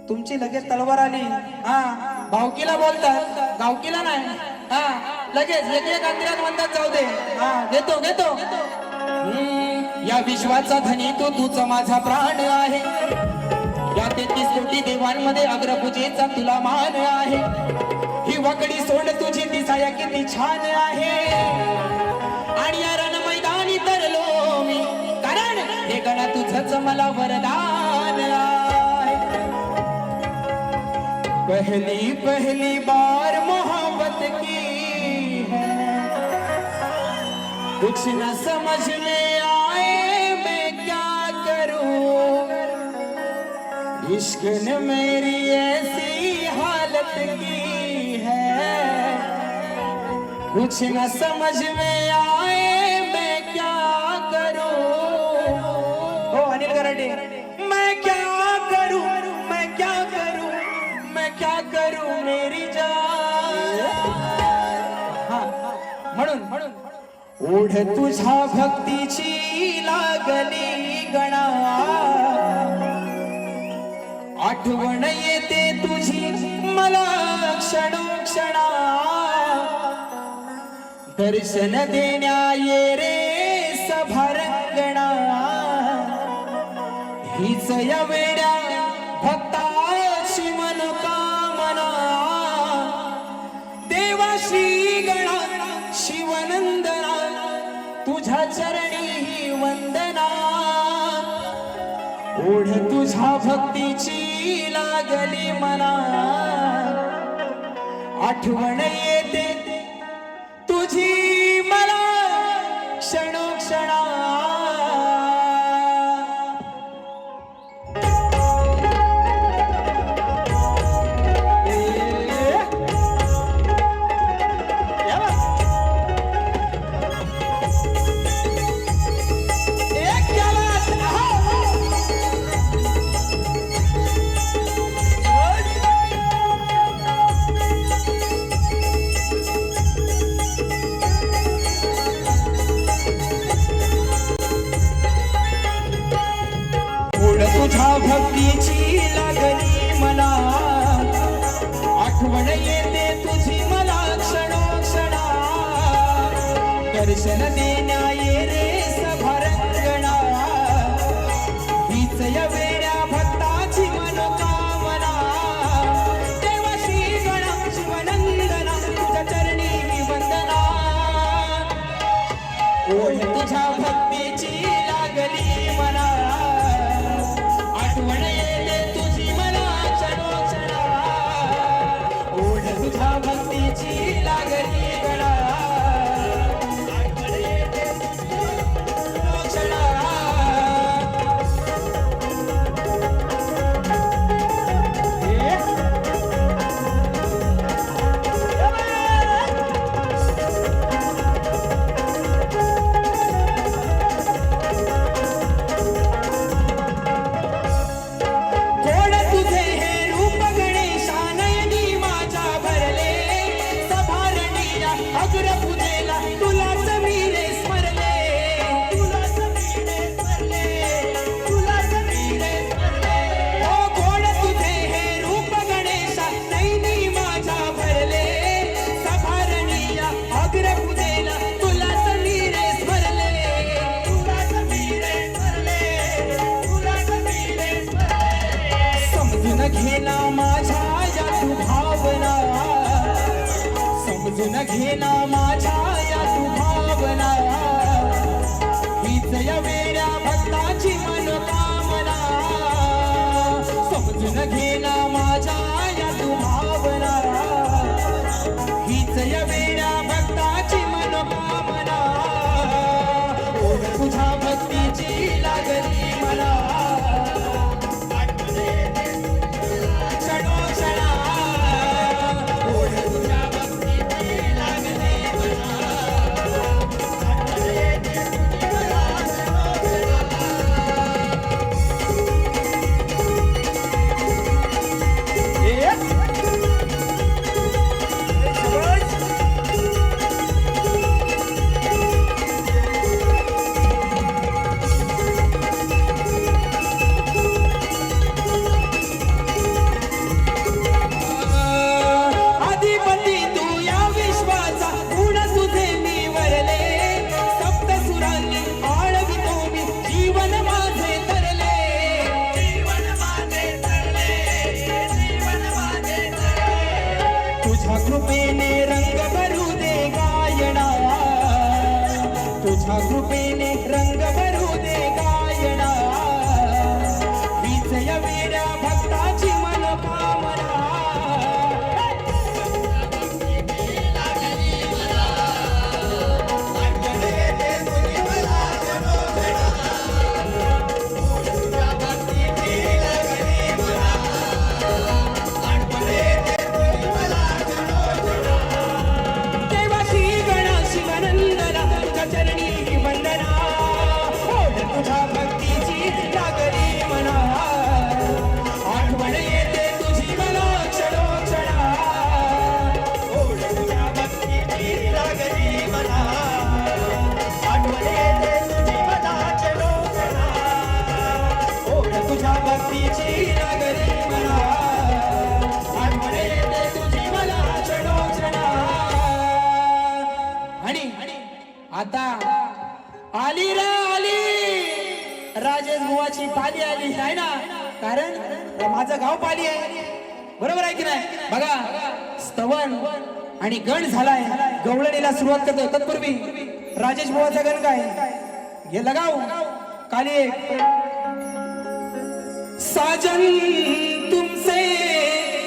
तुमची लगेच तलवार आली. हा, भावकीला बोलतात, गावकीला नाही. हा, लगेच एक एक अंतरात म्हणतात जाऊ दे. हा, घेतो घेतो. या विश्वाचा धनी तूच माझा प्राण आहे. या 33 कोटी देवांमध्ये अग्रपूजेचा तुला मान आहे. ही वकडी सोड तुझी दिसाया किती छान आहे. आणि या रण मैदानी तरलो मी, कारण हे गणा तुझंच मला वरदान आहे. पहली पहली बार मोहब्बत की है, कुछ न समझ में आए मैं क्या करूं. इश्क ने मेरी ऐसी हालत की है, कुछ न समझ में आए मैं क्या करूं. हो अनिल कराटे, मैं क्या करूं, मैं क्या करूं, मैं क्या करूं मेरी जान. म्हणून ओढ तुझ्या भक्तीची लागली गणा. आठवण येते तुझी मला क्षणोक्षणा. दर्शन देण्या ये रे सभारंगणा. हीच या वेड्या भक्ताची मनोकामना. देवाशी गणा शिवनंदना, तुझ्या चरणी ही वंदना. ओढ तुझ्या भक्तीची लागली मना. आठवण येते तुझी मला क्षणोक्षणा. तुझ्या भक्तीची लागली मला. आठवण येते तुझी मला क्षणोक्षणा. दर्शन देण्या ये रे सभारंगणा. हीच या वेड्या भक्ताची मनोकामना. देवाशी गणा शिवनंदना, तुझ्या चरणी वंदना. ओढ तुझ्या भक्तीची लागली मला. आठवण येते तुझी मला क्षणोक्षणा. ओढ तुझ्या भक्तीची लागली गणा. आठवण येते तुझी क्षणोक्षणा. घेना माझ्या या तू भावना. समजून घेना माझ्या या तू भावना. हीच या वेड्या भक्ताची मनोकामना. समजून घेना माझ्या या तू भावना. हीच या वेड्या भक्ताची मनोकामना. ओढ तुझ्या भक्तीची लागली मला. तुझ्या कृपेने रंग भरू दे गायना हीच या वेड्या भक्ताची मनोकामना देवाची गणाशी वंदना तुझ्या चरणी वंदना ओढ तुझ्या भक्तीची जागरी म्हणा आठवण येते तुझी मला क्षणोक्षणा ओढ तुझ्या भक्तीची जागरी म्हणा आठवण येते तुझी मला क्षणोक्षणा ओढ तुझ्या भक्तीची जागरी म्हणा आठवण येते तुझी मला क्षणोक्षणा आणि आता आली रे आली राजेश बुवाची पाली आली नाही ना कारण माझं गाव पाली आहे बरोबर आहे की नाही बघा स्तवन आणि गण झालाय गवळणीला सुरुवात करतो तत्पूर्वी राजेश बुवाचा गण काय हे लगाव काली साजन तुमसे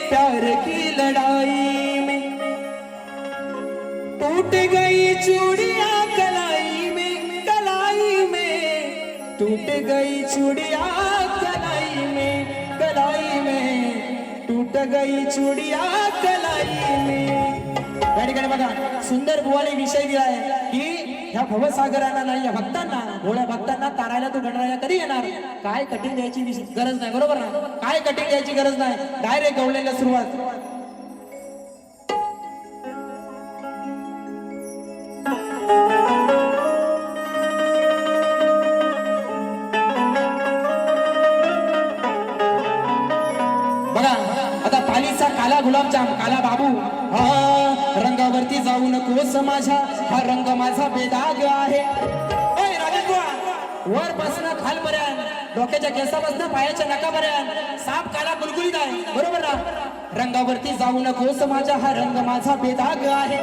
प्यार की लड़ाई में टूट गई चूड़िया कलाई में टूट गई चूड़िया कलाई में टूट गई चूड़िया कलाई में या ठिकाणी बघा सुंदर बुवाने विषय दिलाय की ह्या भवसागरांना नाही या भक्तांना भोळ्या भक्तांना तारायला तू गणराया कधी येणार काय कठीण द्यायची गरज नाही बरोबर ना काय कठीण द्यायची गरज नाही डायरेक्ट गवळणीला सुरुवात बघा आता पालीचा काला गुलाबजाम काला बाबू हा रंगावरती जाऊ नकोस माझ्या हा रंग माझा बेदाग आहे ओय राजेश बुवा वर पासून खालपर्यंत डोक्याच्या केसापासून पायाच्या नकापर्यंत साप काला गुलगुलीत आहे बरोबर ना रंगावरती जाऊ नकोस माझ्या हा रंग माझा बेदाग आहे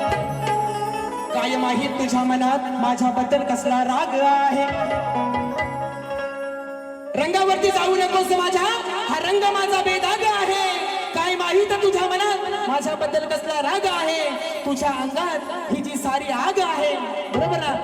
काय माहित तुझ्या मनात माझ्याबद्दल कसला राग आहे रंगावरती जाऊ नकोस माझ्या हा रंग माझा बेदाग आहे काय माहित तुझ्या मनात माझ्याबद्दल कसला राग आहे तुझ्या अंगात ही जी सारी आग आहे बरोबर ना